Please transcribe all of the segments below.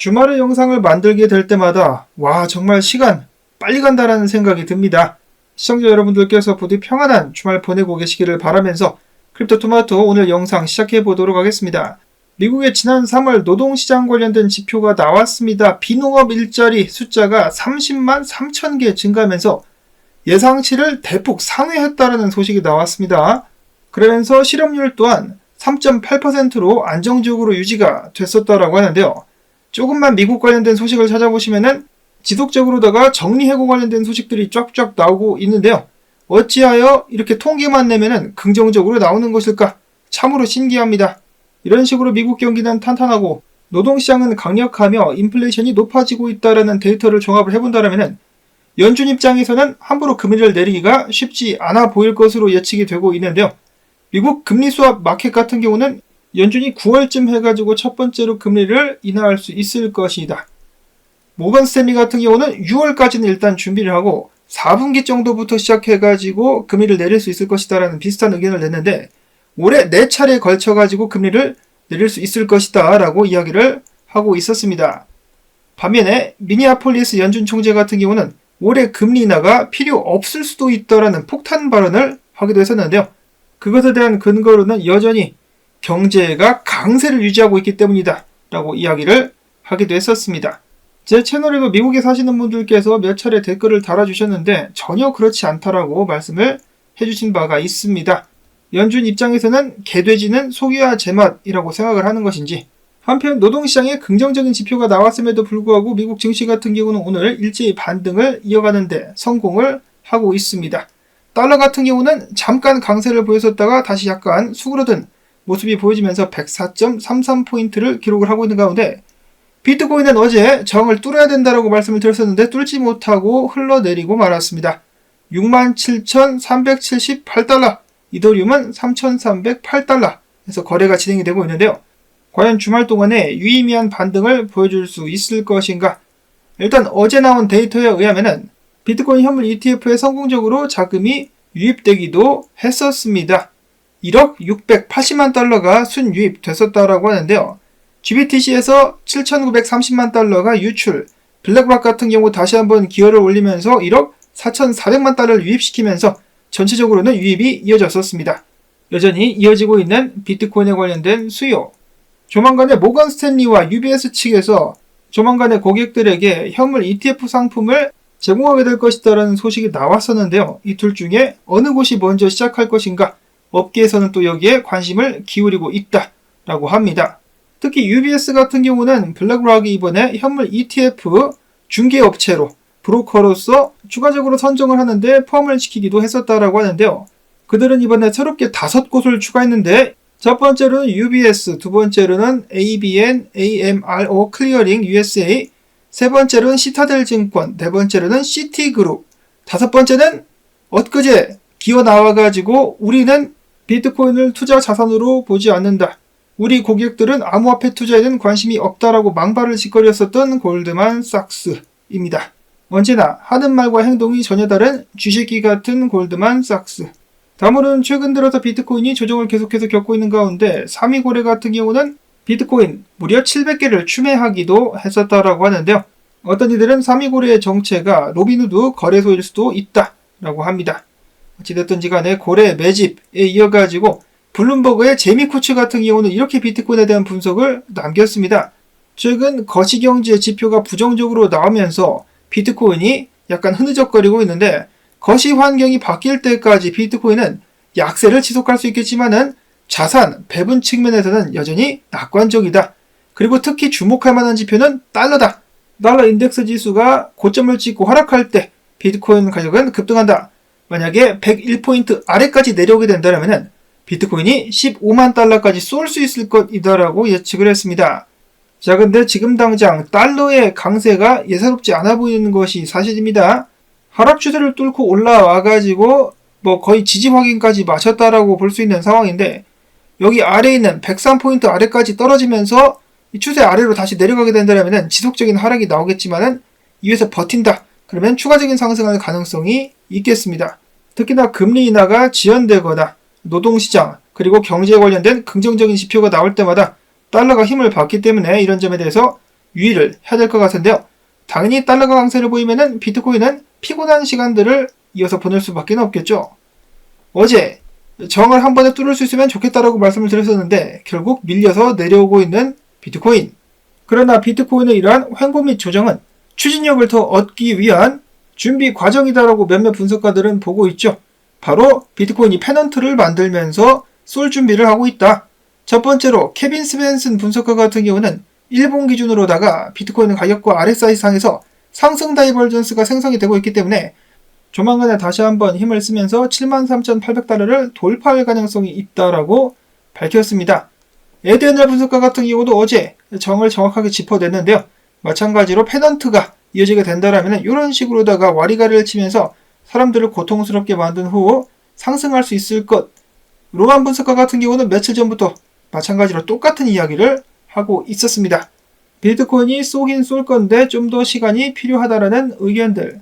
주말에 영상을 만들게 될 때마다 와 정말 시간 빨리 간다라는 생각이 듭니다. 시청자 여러분들께서 부디 평안한 주말 보내고 계시기를 바라면서 크립토토마토 오늘 영상 시작해 보도록 하겠습니다. 미국의 지난 3월 노동시장 관련된 지표가 나왔습니다. 비농업 일자리 숫자가 30만 3천 개 증가하면서 예상치를 대폭 상회했다는 소식이 나왔습니다. 그러면서 실업률 또한 3.8%로 안정적으로 유지가 됐었다라고 하는데요. 조금만 미국 관련된 소식을 찾아보시면은 지속적으로다가 정리해고 관련된 소식들이 쫙쫙 나오고 있는데요. 어찌하여 이렇게 통계만 내면은 긍정적으로 나오는 것일까? 참으로 신기합니다. 이런 식으로 미국 경기는 탄탄하고 노동시장은 강력하며 인플레이션이 높아지고 있다는 데이터를 종합을 해본다면은 연준 입장에서는 함부로 금리를 내리기가 쉽지 않아 보일 것으로 예측이 되고 있는데요. 미국 금리 수합 마켓 같은 경우는 연준이 9월쯤 해가지고 첫 번째로 금리를 인하할 수 있을 것이다. 모건 스탠리 같은 경우는 6월까지는 일단 준비를 하고 4분기 정도부터 시작해가지고 금리를 내릴 수 있을 것이다 라는 비슷한 의견을 냈는데 올해 4차례에 걸쳐가지고 금리를 내릴 수 있을 것이다 라고 이야기를 하고 있었습니다. 반면에 미니아폴리스 연준 총재 같은 경우는 올해 금리 인하가 필요 없을 수도 있다라는 폭탄 발언을 하기도 했었는데요. 그것에 대한 근거로는 여전히 경제가 강세를 유지하고 있기 때문이다 라고 이야기를 하기도 했었습니다. 제 채널에도 미국에 사시는 분들께서 몇 차례 댓글을 달아주셨는데 전혀 그렇지 않다라고 말씀을 해주신 바가 있습니다. 연준 입장에서는 개돼지는 속이야 제맛이라고 생각을 하는 것인지 한편 노동시장에 긍정적인 지표가 나왔음에도 불구하고 미국 증시 같은 경우는 오늘 일제히 반등을 이어가는데 성공을 하고 있습니다. 달러 같은 경우는 잠깐 강세를 보였었다가 다시 약간 수그러든 모습이 보여지면서 104.33포인트를 기록을 하고 있는 가운데 비트코인은 어제 저항을 뚫어야 된다라고 말씀을 드렸었는데 뚫지 못하고 흘러내리고 말았습니다. 67,378달러, 이더리움은 3,308달러에서 거래가 진행이 되고 있는데요. 과연 주말 동안에 유의미한 반등을 보여줄 수 있을 것인가? 일단 어제 나온 데이터에 의하면은 비트코인 현물 ETF에 성공적으로 자금이 유입되기도 했었습니다. 1억 680만 달러가 순유입 됐었다라고 하는데요. GBTC에서 7,930만 달러가 유출, 블랙락 같은 경우 다시 한번 기여를 올리면서 1억 4,400만 달러를 유입시키면서 전체적으로는 유입이 이어졌었습니다. 여전히 이어지고 있는 비트코인에 관련된 수요. 조만간에 모건 스탠리와 UBS 측에서 조만간에 고객들에게 현물 ETF 상품을 제공하게 될 것이다라는 소식이 나왔었는데요. 이 둘 중에 어느 곳이 먼저 시작할 것인가? 업계에서는 또 여기에 관심을 기울이고 있다라고 합니다. 특히 UBS 같은 경우는 블랙락이 이번에 현물 ETF 중개업체로 브로커로서 추가적으로 선정을 하는데 포함을 시키기도 했었다라고 하는데요. 그들은 이번에 새롭게 5곳을 추가했는데 첫 번째로는 UBS, 두 번째로는 ABN, AMRO 클리어링 USA, 세 번째로는 시타델 증권, 네 번째로는 시티그룹, 다섯 번째는 엊그제 기어 나와가지고 우리는 비트코인을 투자 자산으로 보지 않는다. 우리 고객들은 암호화폐 투자에는 관심이 없다라고 망발을 짓거렸었던 골드만삭스입니다. 언제나 하는 말과 행동이 전혀 다른 쥐새끼 같은 골드만삭스. 다음으로는 최근 들어서 비트코인이 조정을 계속해서 겪고 있는 가운데 3위 고래 같은 경우는 비트코인 무려 700개를 추매하기도 했었다라고 하는데요. 어떤 이들은 3위 고래의 정체가 로빈후드 거래소일 수도 있다라고 합니다. 어찌됐든지 간에 고래 매집에 이어가지고 블룸버그의 제미 코츠 같은 경우는 이렇게 비트코인에 대한 분석을 남겼습니다. 최근 거시경제 지표가 부정적으로 나오면서 비트코인이 약간 흐느적거리고 있는데 거시 환경이 바뀔 때까지 비트코인은 약세를 지속할 수 있겠지만은 자산, 배분 측면에서는 여전히 낙관적이다. 그리고 특히 주목할 만한 지표는 달러다. 달러 인덱스 지수가 고점을 찍고 하락할 때 비트코인 가격은 급등한다. 만약에 101포인트 아래까지 내려오게 된다면 비트코인이 15만 달러까지 쏠 수 있을 것이다라고 예측을 했습니다. 자, 근데 지금 당장 달러의 강세가 예사롭지 않아 보이는 것이 사실입니다. 하락 추세를 뚫고 올라와가지고 거의 지지 확인까지 마쳤다라고 볼 수 있는 상황인데 여기 아래에 있는 103포인트 아래까지 떨어지면서 이 추세 아래로 다시 내려가게 된다면 지속적인 하락이 나오겠지만은 이에서 버틴다. 그러면 추가적인 상승할 가능성이 있겠습니다. 특히나 금리 인하가 지연되거나 노동시장 그리고 경제에 관련된 긍정적인 지표가 나올 때마다 달러가 힘을 받기 때문에 이런 점에 대해서 유의를 해야 될 것 같은데요. 당연히 달러가 강세를 보이면은 비트코인은 피곤한 시간들을 이어서 보낼 수밖에 없겠죠. 어제 정을 한 번에 뚫을 수 있으면 좋겠다라고 말씀을 드렸었는데 결국 밀려서 내려오고 있는 비트코인. 그러나 비트코인의 이러한 횡보 및 조정은 추진력을 더 얻기 위한 준비 과정이다라고 몇몇 분석가들은 보고 있죠. 바로 비트코인이 페넌트를 만들면서 쏠 준비를 하고 있다. 첫 번째로 케빈 스벤슨 분석가 같은 경우는 일본 기준으로다가 비트코인 가격과 RSI 상에서 상승 다이버전스가 생성이 되고 있기 때문에 조만간에 다시 한번 힘을 쓰면서 73,800달러를 돌파할 가능성이 있다라고 밝혔습니다. 에드엔엘 분석가 같은 경우도 어제 정을 정확하게 짚어냈는데요. 마찬가지로 페넌트가 이어지게 된다라면 이런 식으로다가 와리가리를 치면서 사람들을 고통스럽게 만든 후 상승할 수 있을 것. 로만 분석가 같은 경우는 며칠 전부터 마찬가지로 똑같은 이야기를 하고 있었습니다. 비트코인이 쏘긴 쏠 건데 좀 더 시간이 필요하다라는 의견들.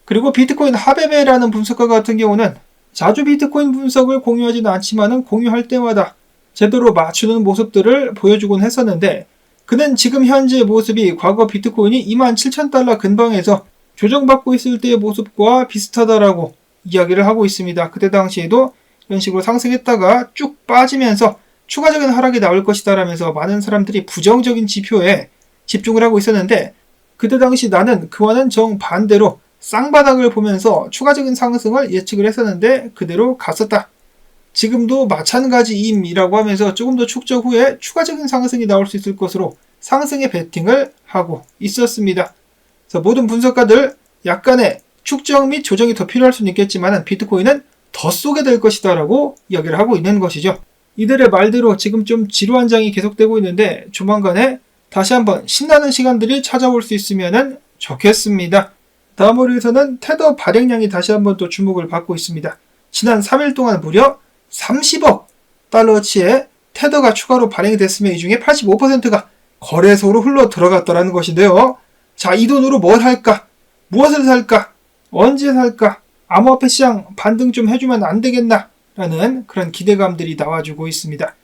그리고 비트코인 하베베라는 분석가 같은 경우는 자주 비트코인 분석을 공유하지는 않지만은 공유할 때마다 제대로 맞추는 모습들을 보여주곤 했었는데 그는 지금 현재의 모습이 과거 비트코인이 27,000달러 근방에서 조정받고 있을 때의 모습과 비슷하다라고 이야기를 하고 있습니다. 그때 당시에도 이런 식으로 상승했다가 쭉 빠지면서 추가적인 하락이 나올 것이다 라면서 많은 사람들이 부정적인 지표에 집중을 하고 있었는데 그때 당시 나는 그와는 정반대로 쌍바닥을 보면서 추가적인 상승을 예측을 했었는데 그대로 갔었다. 지금도 마찬가지임이라고 하면서 조금 더 축적 후에 추가적인 상승이 나올 수 있을 것으로 상승의 베팅을 하고 있었습니다. 그래서 모든 분석가들 약간의 축적 및 조정이 더 필요할 수는 있겠지만 비트코인은 더 쏘게 될 것이다 라고 이야기를 하고 있는 것이죠. 이들의 말대로 지금 좀 지루한 장이 계속되고 있는데 조만간에 다시 한번 신나는 시간들이 찾아올 수 있으면 좋겠습니다. 다음으로 해서는 테더 발행량이 다시 한번 또 주목을 받고 있습니다. 지난 3일 동안 무려 30억 달러치의 테더가 추가로 발행이 됐으며 이 중에 85%가 거래소로 흘러 들어갔다는 것인데요. 자, 이 돈으로 뭘 할까? 무엇을 살까? 언제 살까? 암호화폐 시장 반등 좀 해주면 안 되겠나? 라는 그런 기대감들이 나와주고 있습니다.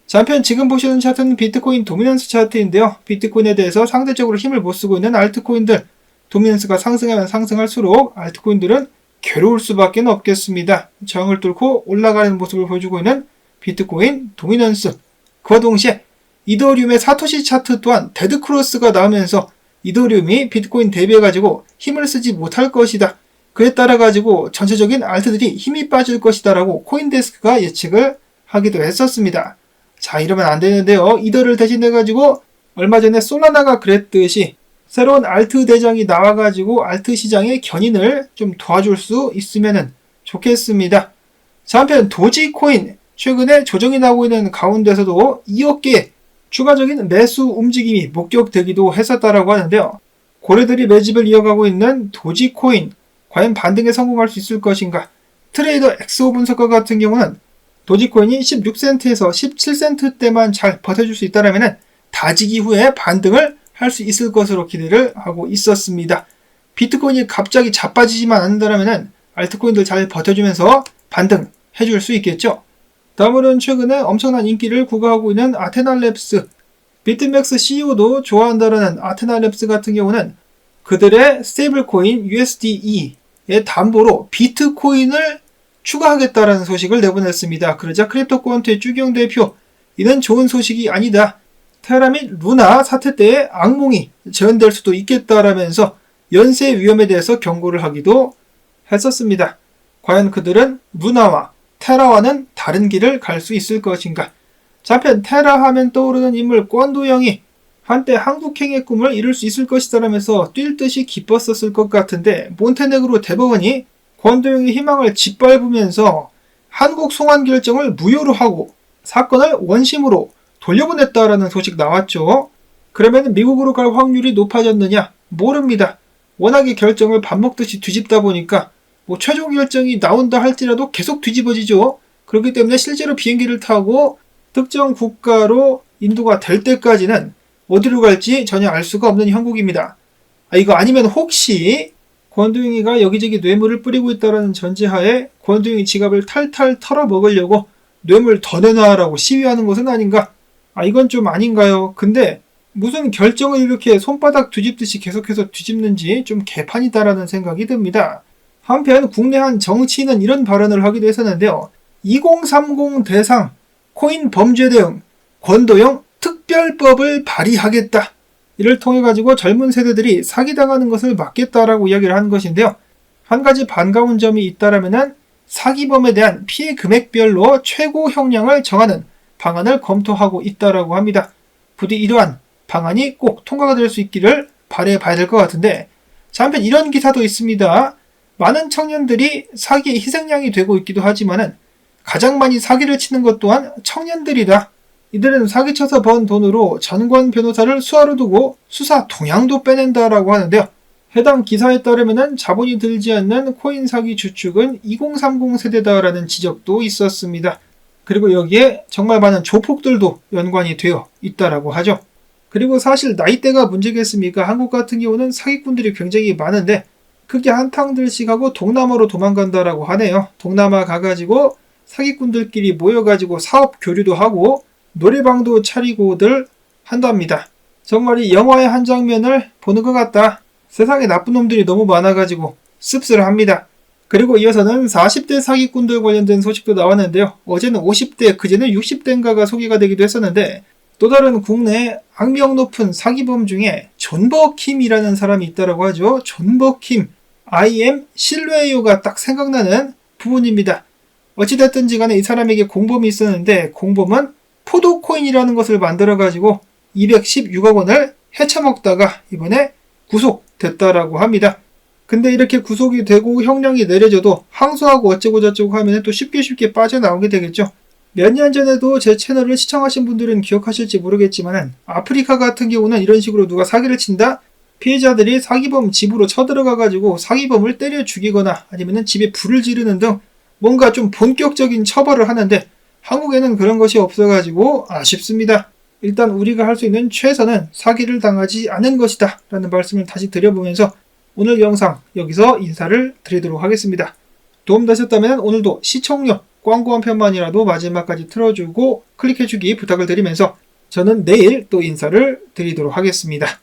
자, 한편 지금 보시는 차트는 비트코인 도미넌스 차트인데요. 비트코인에 대해서 상대적으로 힘을 못 쓰고 있는 알트코인들, 도미넌스가 상승하면 상승할수록 알트코인들은 괴로울 수밖에 없겠습니다. 저항을 뚫고 올라가는 모습을 보여주고 있는 비트코인 도미넌스. 그와 동시에 이더리움의 사토시 차트 또한 데드크로스가 나오면서 이더리움이 비트코인 대비해가지고 힘을 쓰지 못할 것이다. 그에 따라가지고 전체적인 알트들이 힘이 빠질 것이다 라고 코인데스크가 예측을 하기도 했었습니다. 자, 이러면 안 되는데요. 이더를 대신해가지고 얼마 전에 솔라나가 그랬듯이 새로운 알트 대장이 나와가지고 알트 시장의 견인을 좀 도와줄 수 있으면 좋겠습니다. 자, 한편 도지코인 최근에 조정이 나오고 있는 가운데서도 2억 개의 추가적인 매수 움직임이 목격되기도 했었다라고 하는데요. 고래들이 매집을 이어가고 있는 도지코인 과연 반등에 성공할 수 있을 것인가? 트레이더 엑소 분석가 같은 경우는 도지코인이 16센트에서 17센트대만 잘 버텨줄 수 있다면 다지기 후에 반등을 할 수 있을 것으로 기대를 하고 있었습니다. 비트코인이 갑자기 자빠지지만 않는다면 알트코인들 잘 버텨주면서 반등해줄 수 있겠죠. 다음으로는 최근에 엄청난 인기를 구가하고 있는 아테나랩스, 비트맥스 CEO도 좋아한다라는 아테나랩스 같은 경우는 그들의 스테이블코인 USDE의 담보로 비트코인을 추가하겠다라는 소식을 내보냈습니다. 그러자 크립토코언트의 주경 대표, 이는 좋은 소식이 아니다. 테라 및 루나 사태 때의 악몽이 재현될 수도 있겠다라면서 연쇄 위험에 대해서 경고를 하기도 했었습니다. 과연 그들은 루나와 테라와는 다른 길을 갈 수 있을 것인가? 자, 한편 테라 하면 떠오르는 인물 권도영이 한때 한국행의 꿈을 이룰 수 있을 것이다라면서 뛸 듯이 기뻤었을 것 같은데 몬테네그로 대법원이 권도영의 희망을 짓밟으면서 한국 송환 결정을 무효로 하고 사건을 원심으로 돌려보냈다라는 소식 나왔죠. 그러면 미국으로 갈 확률이 높아졌느냐? 모릅니다. 워낙에 결정을 밥 먹듯이 뒤집다 보니까 최종 결정이 나온다 할지라도 계속 뒤집어지죠. 그렇기 때문에 실제로 비행기를 타고 특정 국가로 인도가 될 때까지는 어디로 갈지 전혀 알 수가 없는 형국입니다. 이거 아니면 혹시 권도영이가 여기저기 뇌물을 뿌리고 있다는 전제하에 권도영이 지갑을 탈탈 털어먹으려고 뇌물 더 내놔라고 시위하는 것은 아닌가? 이건 좀 아닌가요? 근데 무슨 결정을 이렇게 손바닥 뒤집듯이 계속해서 뒤집는지 좀 개판이다라는 생각이 듭니다. 한편 국내 한 정치인은 이런 발언을 하기도 했었는데요. 2030 대상 코인 범죄 대응 권도형 특별법을 발의하겠다. 이를 통해 가지고 젊은 세대들이 사기당하는 것을 막겠다라고 이야기를 한 것인데요. 한 가지 반가운 점이 있다라면은 사기범에 대한 피해 금액별로 최고 형량을 정하는 방안을 검토하고 있다라고 합니다. 부디 이러한 방안이 꼭 통과가 될 수 있기를 바라봐야 될 것 같은데, 자, 한편 이런 기사도 있습니다. 많은 청년들이 사기의 희생양이 되고 있기도 하지만은 가장 많이 사기를 치는 것 또한 청년들이다. 이들은 사기쳐서 번 돈으로 전관 변호사를 수하로 두고 수사 동향도 빼낸다라고 하는데요. 해당 기사에 따르면 자본이 들지 않는 코인 사기 주축은 2030 세대다라는 지적도 있었습니다. 그리고 여기에 정말 많은 조폭들도 연관이 되어 있다라고 하죠. 그리고 사실 나이대가 문제겠습니까? 한국 같은 경우는 사기꾼들이 굉장히 많은데 크게 한탕들씩 하고 동남아로 도망간다라고 하네요. 동남아 가가지고 사기꾼들끼리 모여가지고 사업 교류도 하고 노래방도 차리고들 한답니다. 정말 이 영화의 한 장면을 보는 것 같다. 세상에 나쁜 놈들이 너무 많아가지고 씁쓸합니다. 그리고 이어서는 40대 사기꾼들 관련된 소식도 나왔는데요. 어제는 50대, 그제는 60대인가가 소개가 되기도 했었는데 또 다른 국내 악명 높은 사기범 중에 존버킴이라는 사람이 있다고 하죠. 존버킴, I am 실뢰요가 딱 생각나는 부분입니다. 어찌됐든지 간에 이 사람에게 공범이 있었는데 공범은 포도코인이라는 것을 만들어가지고 216억 원을 헤쳐먹다가 이번에 구속됐다라고 합니다. 근데 이렇게 구속이 되고 형량이 내려져도 항소하고 어쩌고저쩌고 하면 또 쉽게 빠져나오게 되겠죠. 몇 년 전에도 제 채널을 시청하신 분들은 기억하실지 모르겠지만 아프리카 같은 경우는 이런 식으로 누가 사기를 친다? 피해자들이 사기범 집으로 쳐들어가가지고 사기범을 때려 죽이거나 아니면 집에 불을 지르는 등 뭔가 좀 본격적인 처벌을 하는데 한국에는 그런 것이 없어가지고 아쉽습니다. 일단 우리가 할 수 있는 최선은 사기를 당하지 않은 것이다 라는 말씀을 다시 드려보면서 오늘 영상 여기서 인사를 드리도록 하겠습니다. 도움되셨다면 오늘도 시청료 광고 한 편만이라도 마지막까지 틀어주고 클릭해주기 부탁을 드리면서 저는 내일 또 인사를 드리도록 하겠습니다.